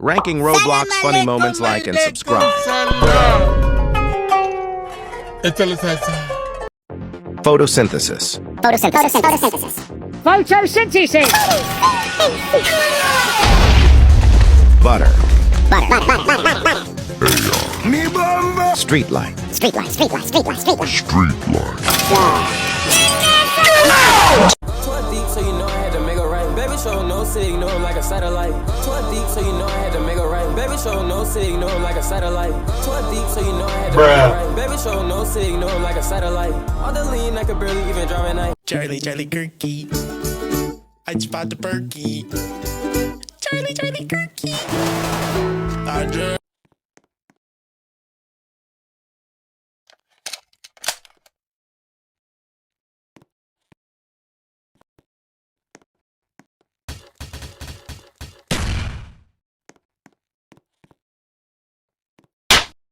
ranking Roblox funny moments, like and subscribe. Photosynthesis. Photosynthesis. Butter. Streetlight. Twerk deep, so you know I had to make it right. Baby show no signal, I'm like a satellite. Twerk deep, so you know I had to make it right. Baby show no signal, I'm like a satellite. Twerk deep, so you know I had to make it right. Baby show no signal, I'm like a satellite. All the lean, I could barely even drive at night. Charlie Kirky. I spot the perky. Charlie Kirky. I